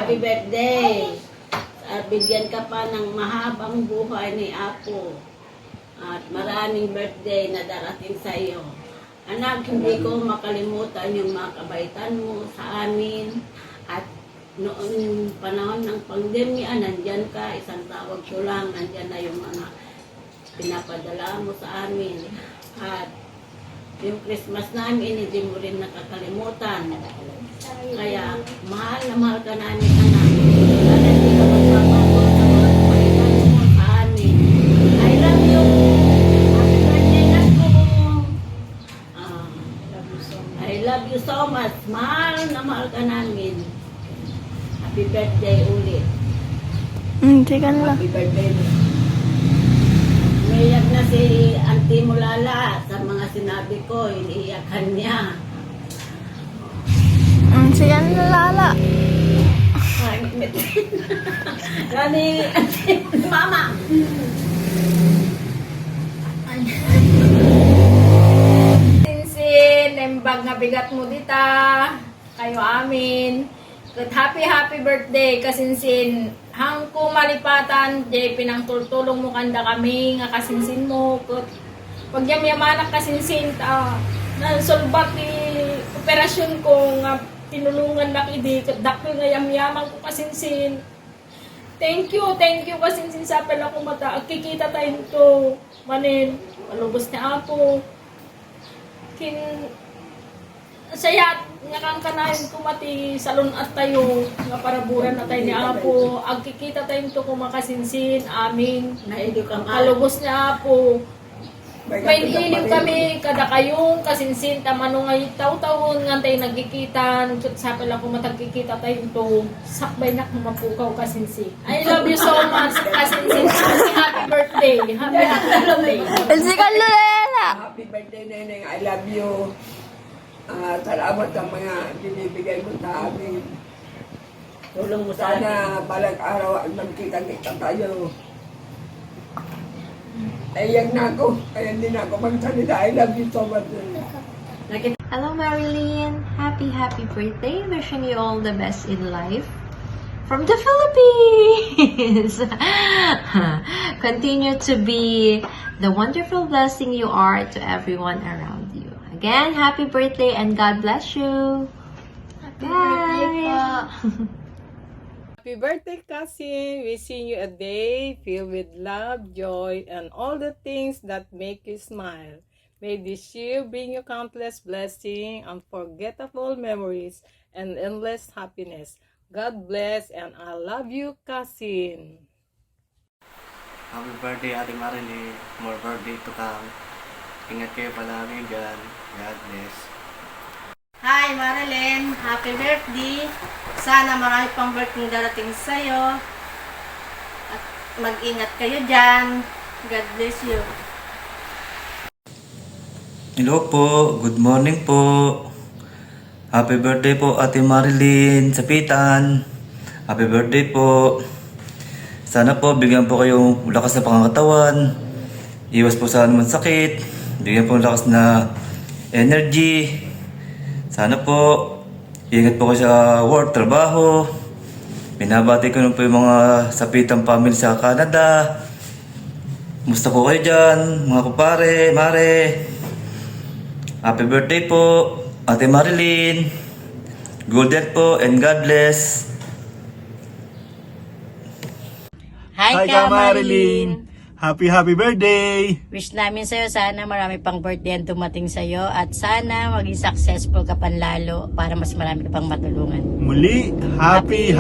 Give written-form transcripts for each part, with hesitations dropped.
Happy birthday! Bigyan ka pa ng mahabang buhay ni Apo. At maraming birthday na darating sa iyo. Anak, hindi ko makalimutan yung mga kabaitan mo sa amin. At noong panahon ng pandemya, nandyan ka, isang tawag ko lang, nandyan na yung mga pinapadala mo sa amin. At yung Christmas namin, hindi mo rin nakakalimutan. Kaya, mahal na mahal ka namin, anak. Sana hindi ka magpapagod sa mga kabaitan mo sa amin. I love you. Happy birthday na po. I love you so much. Mahal na mahal ka namin. Happy birthday ulit. Teka na lang. Happy birthday. Umiyak na si Auntie Mulala sa mga sinabi ko. Iniiyakan niya. Sige na lala. Rani, Mama. Sinsin, nembag nga bigat mo dita. Kayo amin. Kat happy birthday kasinsin. Hang kumalipatan, jay pinangtultulong mo kanda kami nga kasinsin mo. Kat pag yamyamanak kasinsin, nasolbat ni operasyon ko nga tinulungan na kidi. Kat dakil nga yamyaman ko kasinsin. Thank you kasinsin sa pala ko mata. Kikita tayo to. Manin, malubos na ako. Sayat nga kang kanayon ko mati salon at tayo nga paraburan na tayo ni Apo. Agkikita tayo to kumakasinsin amin. Naido ka nga. Kalubos na Apo. May iliw kami kada kayong kasinsin tamano nga taw-tawon nga tayo nagkikitan. Sa pala ko matagkikita tayo to sakbay na kumapukaw kasinsin. I love you so much kasinsin. Happy birthday. Happy birthday. Sige ka lala. Happy birthday, Neneng. I love you. Salamat sa mga binibigay mo sa amin. Tulong mo sa amin. Sana balang araw magkita-kita tayo. Ayan na ako. Kaya hindi na ako magsalita. I love you so much. Hello Marilyn, happy birthday. Wishing you all the best in life. From the Philippines! Continue to be the wonderful blessing you are to everyone around you. Again, happy birthday and God bless you. Happy birthday po. Happy birthday, cousin! Wishing you a day filled with love, joy, and all the things that make you smile. May this year bring you countless blessings, unforgettable memories, and endless happiness. God bless, and I love you, cousin! Happy birthday, Ate Marilyn. More birthday to come. Ingat kayo palagi dyan. God bless. Hi Marilyn, happy birthday. Sana marami pang birthday darating sa'yo. At mag-ingat kayo dyan. God bless you. Hello po, good morning po. Happy birthday po Ate Marilyn Sapitan. Happy birthday po. Sana po bigyan po kayong lakas na pangangatawan. Iwas po sa anumang sakit. Bigyan po lakas na energy. Sana po ingat po kayo sa work, trabaho. Binabati ko nun po yung mga Sapitan family sa Canada. Musta po kayo dyan, mga kupare, mare. Happy birthday po, Ate Marilyn. Good health po and God bless. Hi ka Marilyn. Happy birthday! Wish namin sa'yo sana marami pang birthday ang dumating sa'yo at sana maging successful ka panlalo para mas marami ka pang matulungan. Muli, happy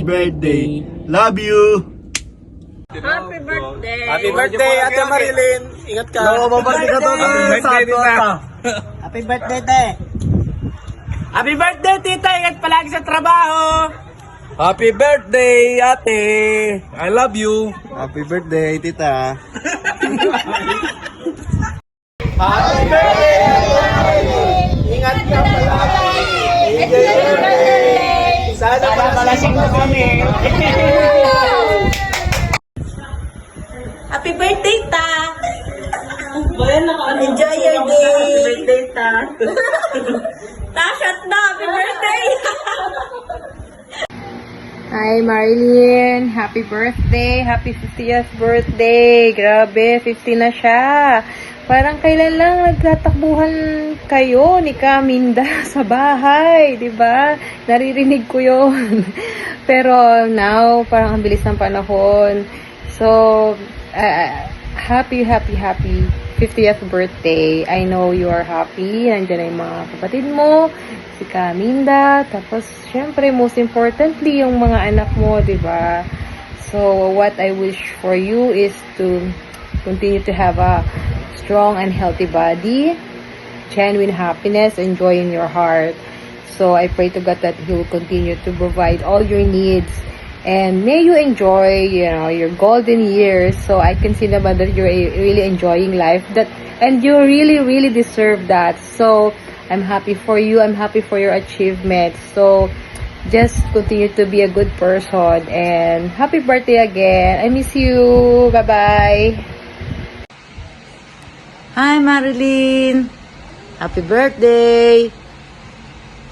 birthday! Love you! Happy birthday. Happy birthday, Ate Marilyn! Ingat ka! Mababalik ka to Happy birthday, te! Happy birthday, tita! Ingat palagi sa trabaho! Happy birthday, ate! I love you! Happy birthday, tita! Happy birthday, ate! Ingat ka palagi! Enjoy your birthday! Sana malasing mo kami! Happy birthday, ta! Enjoy your day! Happy birthday, ta! Ta, shot na! Happy birthday! Hi, Marilyn. Happy birthday. Happy 50th birthday. Grabe, 50 na siya. Parang kailan lang nagtatakbuhan kayo ni Kaminda sa bahay, di ba? Naririnig ko yun. Pero now, parang ang bilis ng panahon. So, happy 50th birthday. I know you are happy. Nandiyan na yung mga kapatid mo, si Kaminda, tapos syempre most importantly yung mga anak mo, 'di ba? So what I wish for you is to continue to have a strong and healthy body, genuine happiness and joy in your heart. So I pray to God that He will continue to provide all your needs. And may you enjoy, your golden years. So I can see naman that you're really enjoying life. And you really, really deserve that. So I'm happy for you. I'm happy for your achievements. So just continue to be a good person. And happy birthday again. I miss you. Bye-bye. Hi, Marilyn! Happy birthday!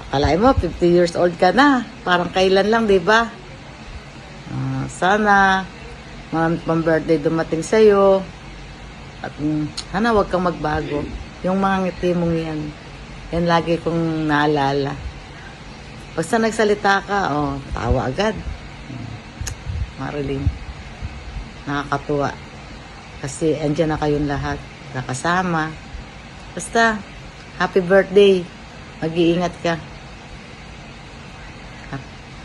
Akalain mo, 50 years old ka na. Parang kailan lang, di ba? Sana marami pang birthday dumating sa'yo. At sana huwag kang magbago. Yung mga ngiti mong yan lagi kong naalala. Basta nagsalita ka, tawa agad. Marilyn, nakakatuwa. Kasi andyan na kayong lahat, nakasama. Basta, happy birthday. Mag-iingat ka.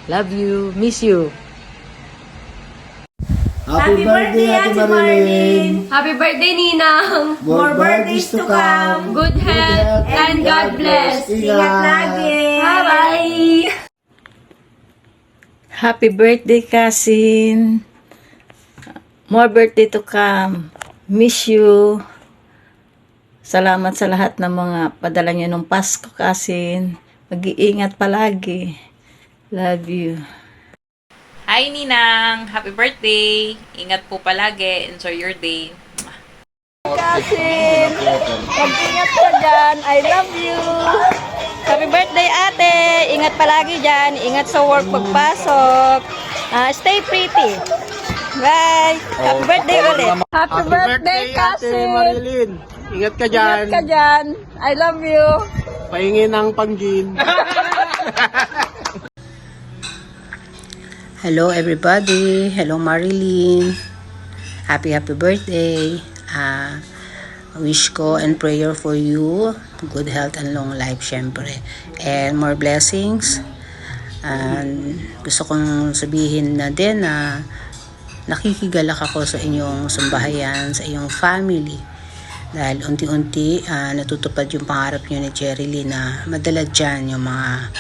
Love you, miss you. Happy birthday, Ate Marilyn! Happy birthday, Ninang! More birthdays to come! Good health and God bless! Ingat lagi! Bye-bye! Happy birthday, Cousin. More birthday to come. Miss you. Salamat sa lahat ng mga padala niyo nung Pasko, Cousin. Mag-iingat palagi. Love you. Hi, Ninang! Happy birthday! Ingat po palagi. Enjoy your day. Cousin, mag-ingat ka dyan. I love you. Happy birthday, ate. Ingat palagi dyan. Ingat sa work pagpasok. Stay pretty. Bye. Happy birthday ulit. Happy birthday, cousin. Marilyn! Ingat ka dyan! Ingat ka dyan. I love you. Pahingi ng panggin. Hello everybody. Hello Marilyn. Happy birthday. Wish ko and prayer for you good health and long life syempre. And more blessings. And gusto kong sabihin na din na nakikigalak ako sa inyong sambahayan, sa iyong family. Dahil unti-unti natutupad yung pangarap niyo ni Jerilyn na madala dyan yung mga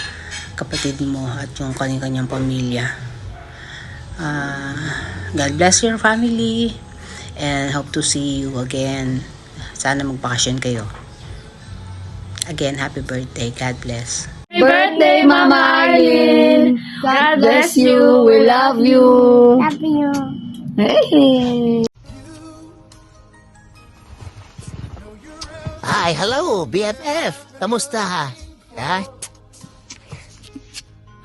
kapatid mo at yung kanyang pamilya. God bless your family and hope to see you again. Sana magbakasyon kayo. Again, happy birthday. God bless. Happy birthday, Mama Arlene. God bless you. We love you. Love you. Hey. Hi, hello, BFF. Kamusta? Ha?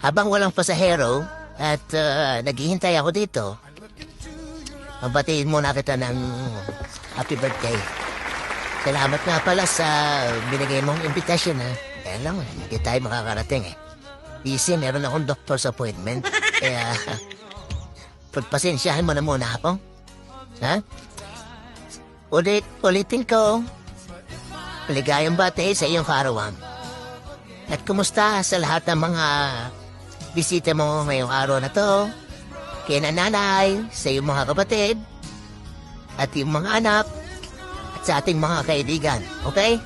Habang walang pasahero at naghihintay ako dito, mabatiin muna kita ng happy birthday. Salamat nga pala sa binigay mong invitation, ha? Kaya lang, hindi tayo makakarating, eh. Busy, meron akong doctor's appointment. Kaya, pagpasensyahan mo na muna ako. Ha? Ulitin ko. Maligayang bati sa iyong kaarawan. At kumusta sa lahat ng mga bisita mo ngayong araw na to? Kaya nanay, sa iyong mga kapatid, at iyong mga anak, at sa ating mga kaibigan. Okay?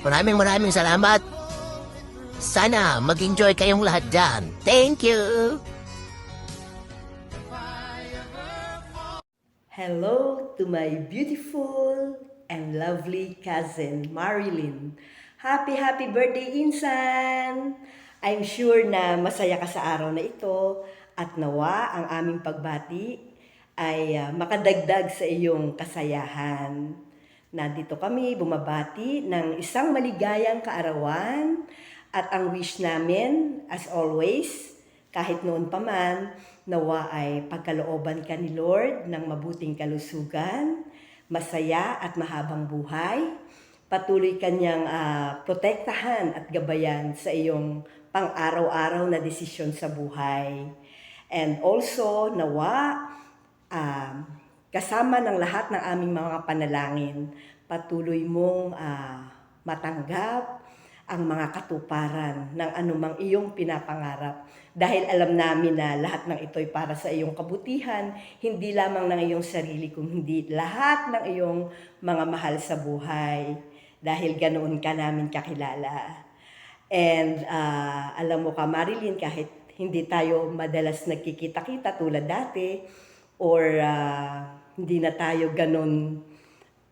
Maraming salamat. Sana mag-enjoy kayong lahat dyan. Thank you! Hello to my beautiful and lovely cousin, Marilyn. Happy birthday, Insan! I'm sure na masaya ka sa araw na ito at nawa ang aming pagbati ay makadagdag sa iyong kasayahan. Nandito kami bumabati ng isang maligayang kaarawan at ang wish namin, as always, kahit noon pa man, Nawa ay pagkalooban ka ni Lord ng mabuting kalusugan, masaya at mahabang buhay. Patuloy kanyang protektahan at gabayan sa iyong pang-araw-araw na desisyon sa buhay. And also, nawa, kasama ng lahat ng aming mga panalangin, patuloy mong matanggap ang mga katuparan ng anumang iyong pinapangarap. Dahil alam namin na lahat ng ito'y para sa iyong kabutihan, hindi lamang ng iyong sarili, kundi lahat ng iyong mga mahal sa buhay. Dahil ganoon ka namin kakilala. And alam mo ka, Marilyn, kahit hindi tayo madalas nagkikita-kita tulad dati, or hindi na tayo ganon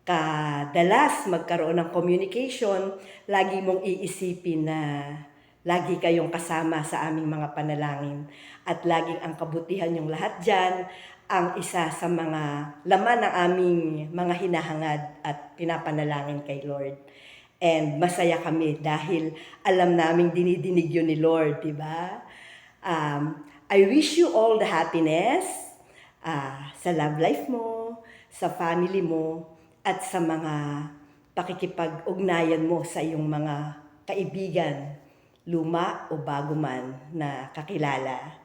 kadalas magkaroon ng communication, lagi mong iisipin na lagi kayong kasama sa aming mga panalangin. At laging ang kabutihan yung lahat dyan, ang isa sa mga laman ng aming mga hinahangad at pinapanalangin kay Lord. And masaya kami dahil alam naming dinidinig yun ni Lord, di ba? I wish you all the happiness sa love life mo, sa family mo, at sa mga pakikipag-ugnayan mo sa iyong mga kaibigan, luma o bago man na kakilala.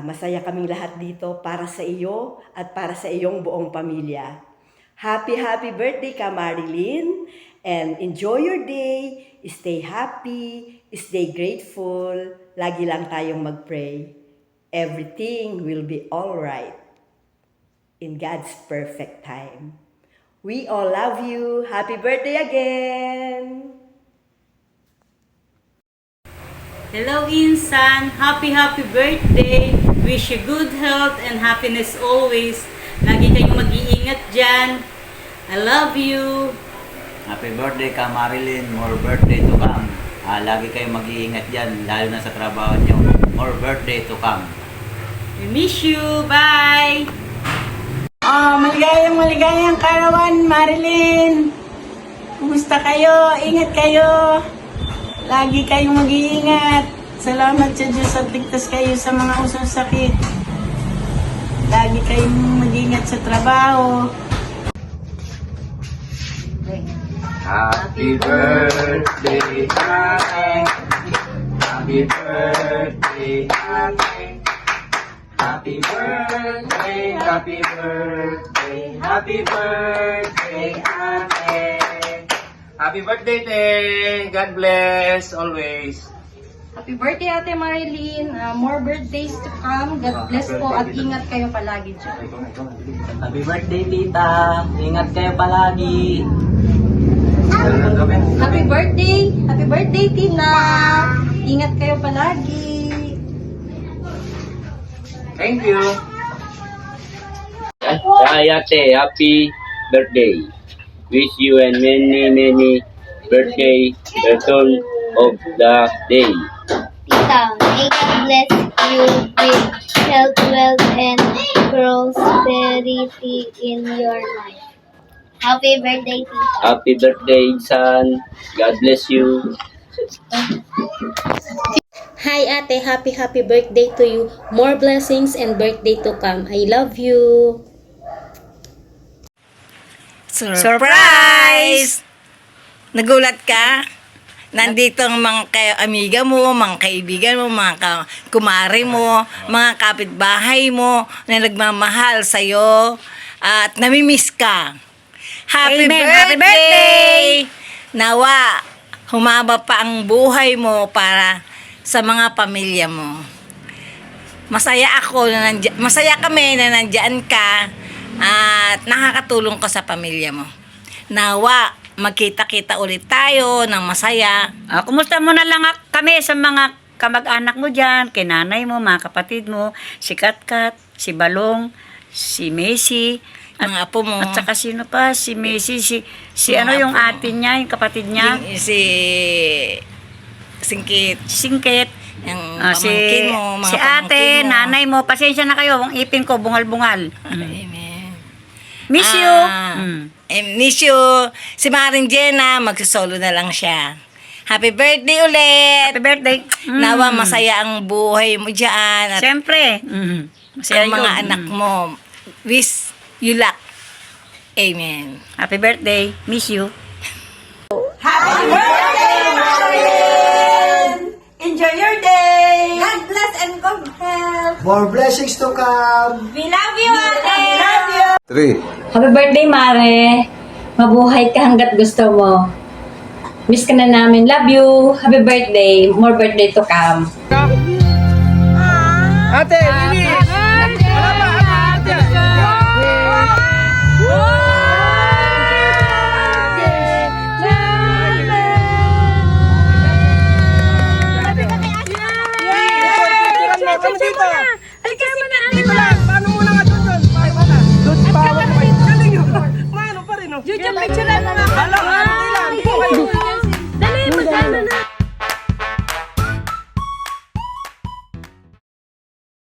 Masaya kaming lahat dito para sa iyo at para sa iyong buong pamilya. Happy birthday ka, Marilyn, and enjoy your day. Stay happy, stay grateful. Lagi lang tayong mag-pray. Everything will be all right in God's perfect time. We all love you. Happy birthday again! Hello, Insan! Happy birthday! Wish you good health and happiness always. Lagi kayong mag-iingat dyan. I love you! Happy birthday ka, Marilyn. More birthday to come. Lagi kayong mag-iingat dyan, lalo na sa trabaho nyo. More birthday to come. We miss you! Bye! Maligayang karawan, Marilyn. Kumusta kayo? Ingat kayo. Lagi kayong mag-iingat. Salamat sa Diyos at ligtas kayo sa mga usong sakit. Lagi kayong mag-iingat sa trabaho. Happy birthday, Ate. Happy birthday, Ate. Happy birthday, happy birthday, happy birthday, Ate. Happy birthday, Te. God bless always. Happy birthday, Ate Marilyn. More birthdays to come. God bless po at ingat kayo palagi dyan. Happy birthday, Tita. Ingat kayo palagi. Happy birthday, Tina. Ingat kayo palagi. Thank you. Hi, Ate. Happy birthday. Wish you and many birthday return of the day. Tita, may God bless you with health, wealth, and prosperity in your life. Happy birthday, Tita. Happy birthday, son. God bless you. Hi Ate, happy birthday to you. More blessings and birthday to come. I love you. Surprise! Nagulat ka? Nandito ang mga amiga mo, mga kaibigan mo, mga kumare mo, mga kapitbahay mo na nagmamahal sa'yo at namimiss ka. Happy birthday! Nawa, humaba pa ang buhay mo para sa mga pamilya mo. Masaya kami na nandiyan ka at nakakatulong ka sa pamilya mo. Nawa, magkita-kita ulit tayo ng masaya. Kumusta mo na lang kami sa mga kamag-anak mo dyan, kay nanay mo, mga kapatid mo, si Katkat, si Balong, si Macy, mga apo mo. At saka sino pa? Si Macy, si ano yung atin niya, yung kapatid niya? Si Singkit. Yung pamangkin mo, mga si ate, nanay mo, pasensya na kayo, ang ipin ko, bungal-bungal. Amen. Miss you. Miss you. Si Maring Jenna, magsisolo na lang siya. Happy birthday ulit! Happy birthday! Nawa masaya ang buhay mo dyan. At Siyempre. Masaya ang mga yun. anak mo. Wish you luck. Amen. Happy birthday. Miss you. Happy birthday, Marilyn! Enjoy your day! God bless and good health! More blessings to come. We love you, ate! We love you! 3. Happy birthday, Mare. Mabuhay ka hanggat gusto mo. Miss ka na namin. Love you. Happy birthday. More birthday to come. Ate, Linis!